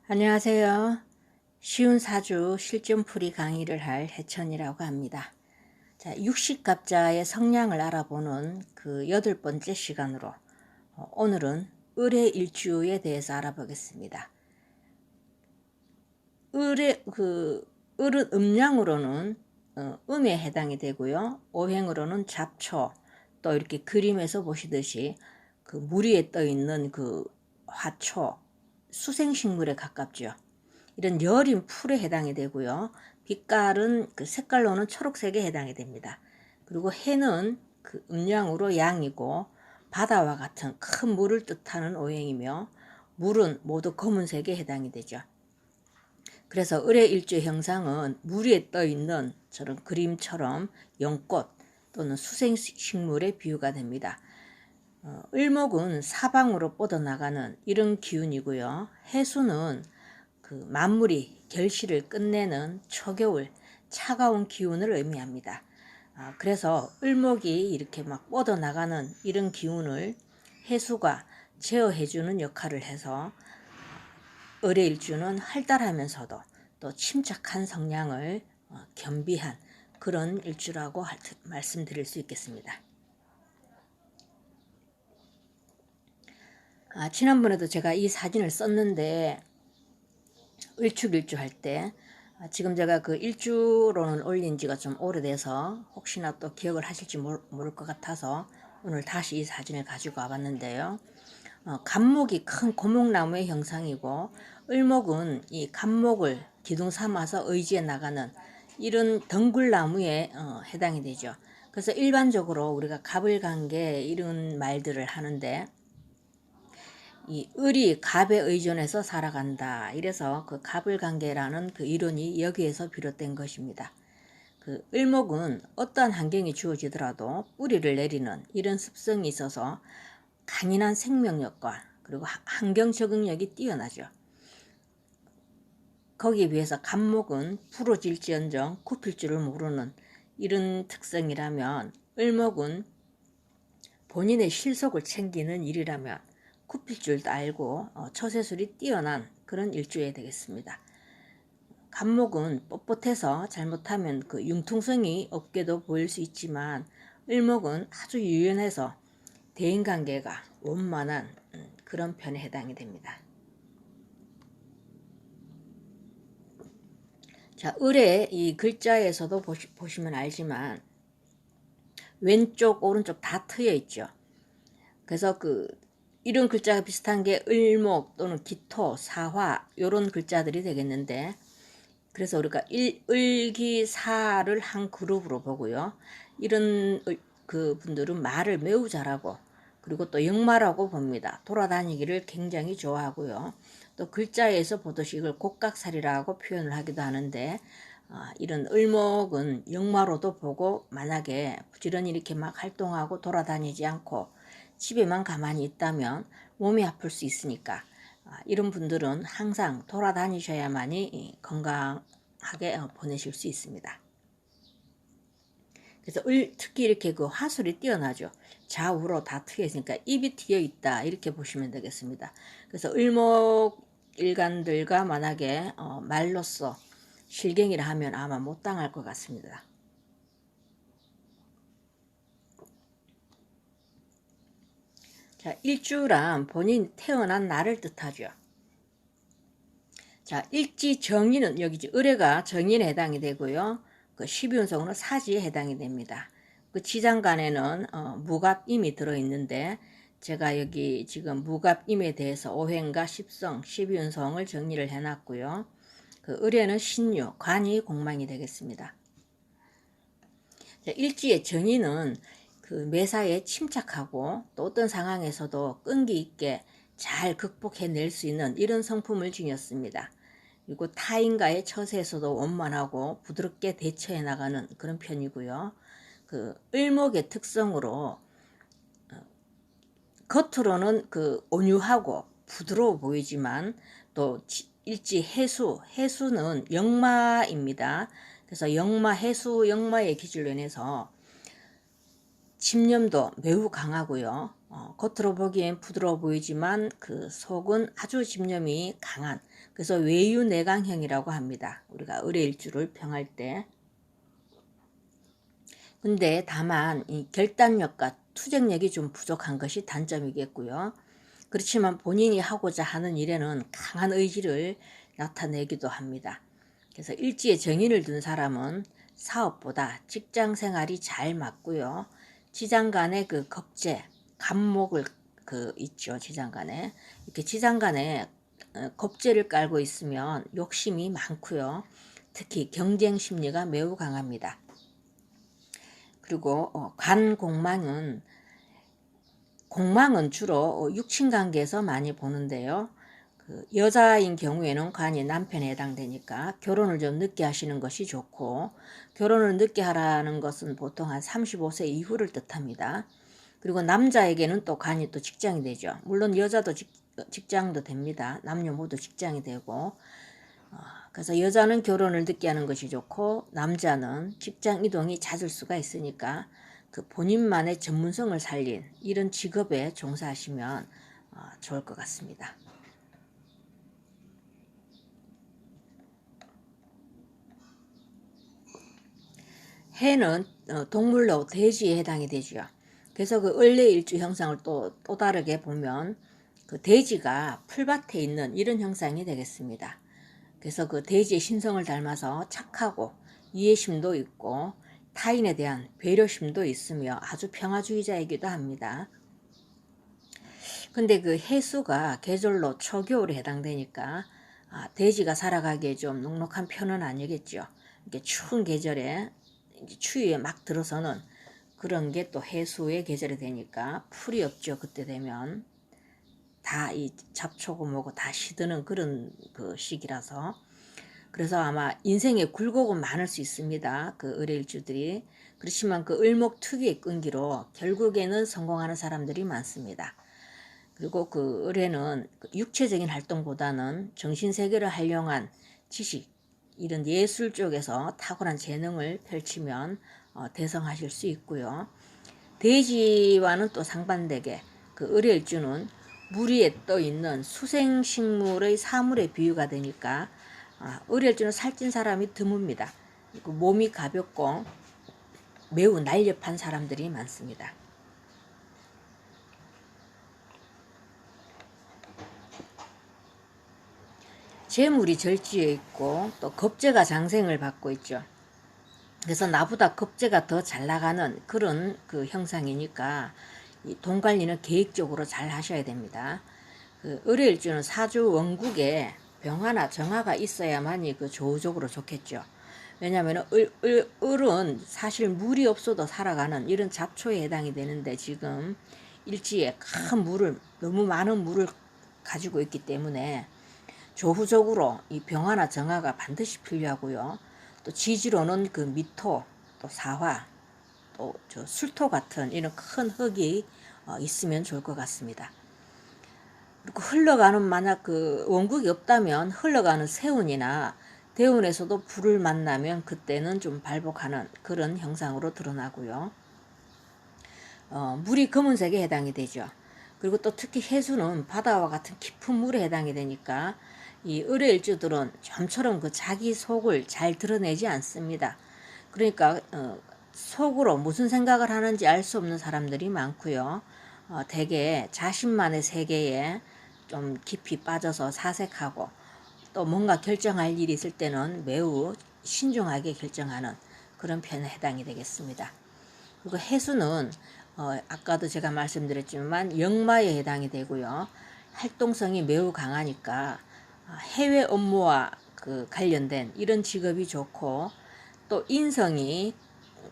안녕하세요. 쉬운 사주 실전풀이 강의를 할 해천이라고 합니다. 자, 육식갑자의 성향을 알아보는 그 8번째 시간으로 오늘은 을의 일주에 대해서 알아보겠습니다. 을은 음양으로는 음에 해당이 되고요. 오행으로는 잡초, 또 이렇게 그림에서 보시듯이 그 물 위에 떠 있는 그 화초, 수생식물에 가깝죠. 이런 여린 풀에 해당이 되고요. 빛깔은 그 색깔로는 초록색에 해당이 됩니다. 그리고 해는 그 음양으로 양이고 바다와 같은 큰 물을 뜻하는 오행이며 물은 모두 검은색에 해당이 되죠. 그래서 을의 일주의 형상은 물 위에 떠 있는 저런 그림처럼 연꽃 또는 수생식물의 비유가 됩니다. 을목은 사방으로 뻗어나가는 이런 기운이고요. 해수는 그 만물이 결실을 끝내는 초겨울 차가운 기운을 의미합니다. 그래서 을목이 이렇게 막 뻗어나가는 이런 기운을 해수가 제어해주는 역할을 해서 을의 일주는 활달하면서도 또 침착한 성향을 겸비한 그런 일주라고 말씀드릴 수 있겠습니다. 지난번에도 제가 이 사진을 썼는데 을축일주 할 때 지금 제가 그 일주로는 올린 지가 좀 오래돼서 혹시나 또 기억을 하실지 모를 것 같아서 오늘 다시 이 사진을 가지고 와봤는데요. 갑목이 큰 고목나무의 형상이고 을목은 이 갑목을 기둥 삼아서 의지해 나가는 이런 덩굴나무에 해당이 되죠. 그래서 일반적으로 우리가 갑을 간게 이런 말들을 하는데 이 을이 갑에 의존해서 살아간다. 이래서 그 갑을관계라는 그 이론이 여기에서 비롯된 것입니다. 그 을목은 어떠한 환경이 주어지더라도 뿌리를 내리는 이런 습성이 있어서 강인한 생명력과 그리고 환경 적응력이 뛰어나죠. 거기에 비해서 갑목은 부러질지언정 굽힐 줄을 모르는 이런 특성이라면 을목은 본인의 실속을 챙기는 일이라면 굽힐 줄도 알고 처세술이 뛰어난 그런 일주에 되겠습니다. 갑목은 뻣뻣해서 잘못하면 그 융통성이 없게도 보일 수 있지만 을목은 아주 유연해서 대인관계가 원만한 그런 편에 해당이 됩니다. 자, 을의 이 글자에서도 보시면 알지만 왼쪽 오른쪽 다 트여 있죠. 그래서 그 이런 글자가 비슷한 게 을목 또는 기토, 사화 이런 글자들이 되겠는데 그래서 우리가 을기사를 한 그룹으로 보고요. 이런 그 분들은 말을 매우 잘하고 그리고 또 역마라고 봅니다. 돌아다니기를 굉장히 좋아하고요. 또 글자에서 보듯이 이걸 곡각살이라고 표현을 하기도 하는데 이런 을목은 역마로도 보고 만약에 부지런히 이렇게 막 활동하고 돌아다니지 않고 집에만 가만히 있다면 몸이 아플 수 있으니까 이런 분들은 항상 돌아다니셔야만이 건강하게 보내실 수 있습니다. 그래서 특히 이렇게 그 화술이 뛰어나죠. 좌우로 다 트여 있으니까 입이 트여 있다 이렇게 보시면 되겠습니다. 그래서 을목 일간들과 만약에 말로써 실갱이를 하면 아마 못 당할 것 같습니다. 자, 일주란 본인 태어난 날을 뜻하죠. 자, 일지 정인은 여기 을해가 정인에 해당이 되고요. 그 12운성으로 사지에 해당이 됩니다. 그 지장간에는 무갑임이 들어있는데 제가 여기 지금 무갑임에 대해서 오행과 십성, 12운성을 정리를 해놨고요. 그 을해는 신유, 관이 공망이 되겠습니다. 자, 일지의 정인은 그 매사에 침착하고 또 어떤 상황에서도 끈기 있게 잘 극복해낼 수 있는 이런 성품을 지녔습니다. 그리고 타인과의 처세에서도 원만하고 부드럽게 대처해 나가는 그런 편이고요. 그 을목의 특성으로 겉으로는 그 온유하고 부드러워 보이지만 또 일지 해수는 역마입니다. 그래서 역마, 해수, 역마의 기질로 인해서 집념도 매우 강하고요. 겉으로 보기엔 부드러워 보이지만 그 속은 아주 집념이 강한, 그래서 외유내강형이라고 합니다. 우리가 을의일주를 평할 때. 근데 다만 이 결단력과 투쟁력이 좀 부족한 것이 단점이겠고요. 그렇지만 본인이 하고자 하는 일에는 강한 의지를 나타내기도 합니다. 그래서 일지에 정인을 둔 사람은 사업보다 직장 생활이 잘 맞고요. 지장간의 그 겁재, 간목을 있죠. 지장간에. 이렇게 지장간에 겁재를 깔고 있으면 욕심이 많고요. 특히 경쟁 심리가 매우 강합니다. 그리고 관공망은 주로 육친관계에서 많이 보는데요. 그 여자인 경우에는 관이 남편에 해당되니까 결혼을 좀 늦게 하시는 것이 좋고, 결혼을 늦게 하라는 것은 보통 한 35세 이후를 뜻합니다. 그리고 남자에게는 또 관이 또 직장이 되죠. 물론 여자도 직장도 됩니다. 남녀 모두 직장이 되고, 그래서 여자는 결혼을 늦게 하는 것이 좋고 남자는 직장 이동이 잦을 수가 있으니까 그 본인만의 전문성을 살린 이런 직업에 종사하시면 좋을 것 같습니다. 해는 동물로 돼지에 해당이 되죠. 그래서 그 을레일주 형상을 또 다르게 보면 그 돼지가 풀밭에 있는 이런 형상이 되겠습니다. 그래서 그 돼지의 신성을 닮아서 착하고 이해심도 있고 타인에 대한 배려심도 있으며 아주 평화주의자이기도 합니다. 근데 그 해수가 계절로 초겨울에 해당되니까 돼지가 살아가기에 좀 넉넉한 편은 아니겠죠. 이렇게 추운 계절에 추위에 막 들어서는 그런 게 또 해수의 계절이 되니까 풀이 없죠. 그때 되면 다 이 잡초고 뭐고 다 시드는 그런 그 시기라서. 그래서 아마 인생에 굴곡은 많을 수 있습니다. 그 을의일주들이. 그렇지만 그 을목 특유의 끈기로 결국에는 성공하는 사람들이 많습니다. 그리고 그 을해는 육체적인 활동보다는 정신세계를 활용한 지식, 이런 예술 쪽에서 탁월한 재능을 펼치면 대성하실 수 있고요. 돼지와는 또 상반되게 그 을해일주는 물 위에 떠 있는 수생식물의 사물의 비유가 되니까 을해일주는 살찐 사람이 드뭅니다. 몸이 가볍고 매우 날렵한 사람들이 많습니다. 재물이 절지에 있고 또 겁재가 장생을 받고 있죠. 그래서 나보다 겁재가 더 잘 나가는 그런 그 형상이니까 이 돈 관리는 계획적으로 잘 하셔야 됩니다. 그 을해일주는 사주 원국에 병화나 정화가 있어야만이 그 조우적으로 좋겠죠. 왜냐하면 을은 사실 물이 없어도 살아가는 이런 잡초에 해당이 되는데 지금 일지에 큰 물을, 너무 많은 물을 가지고 있기 때문에 조후적으로 이 병화나 정화가 반드시 필요하고요. 또 지지로는 그 미토, 또 사화, 또 저 술토 같은 이런 큰 흙이 있으면 좋을 것 같습니다. 그리고 흘러가는, 만약 그 원국이 없다면 흘러가는 세운이나 대운에서도 불을 만나면 그때는 좀 발복하는 그런 형상으로 드러나고요. 물이 검은색에 해당이 되죠. 그리고 또 특히 해수는 바다와 같은 깊은 물에 해당이 되니까 이 을의일주들은 좀처럼 그 자기 속을 잘 드러내지 않습니다. 그러니까 속으로 무슨 생각을 하는지 알 수 없는 사람들이 많고요. 대개 자신만의 세계에 좀 깊이 빠져서 사색하고 또 뭔가 결정할 일이 있을 때는 매우 신중하게 결정하는 그런 편에 해당이 되겠습니다. 그리고 해수는 아까도 제가 말씀드렸지만 역마에 해당이 되고요. 활동성이 매우 강하니까 해외 업무와 그 관련된 이런 직업이 좋고, 또 인성이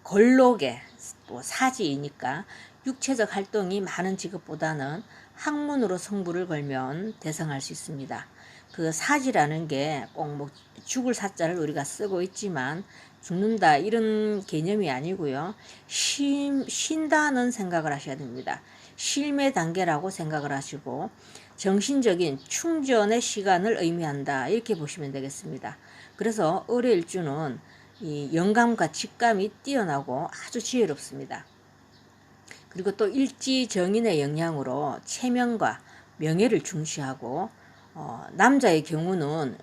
걸록의 또 사지이니까 육체적 활동이 많은 직업보다는 학문으로 승부를 걸면 대성할 수 있습니다. 그 사지라는 게 꼭 뭐 죽을 사자를 우리가 쓰고 있지만 죽는다 이런 개념이 아니고요. 쉰다는 생각을 하셔야 됩니다. 쉼의 단계라고 생각을 하시고 정신적인 충전의 시간을 의미한다 이렇게 보시면 되겠습니다. 그래서 을의일주는 이 영감과 직감이 뛰어나고 아주 지혜롭습니다. 그리고 또 일지정인의 영향으로 체면과 명예를 중시하고 남자의 경우는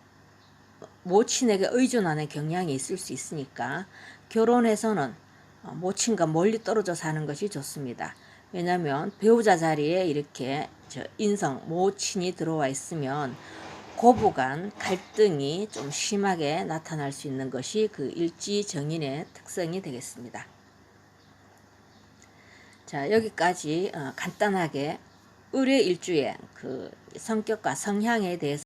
모친에게 의존하는 경향이 있을 수 있으니까 결혼해서는 모친과 멀리 떨어져 사는 것이 좋습니다. 왜냐하면 배우자 자리에 이렇게 인성, 모친이 들어와 있으면 고부간 갈등이 좀 심하게 나타날 수 있는 것이 그 일지정인의 특성이 되겠습니다. 자, 여기까지 간단하게 을의 일주의 그 성격과 성향에 대해서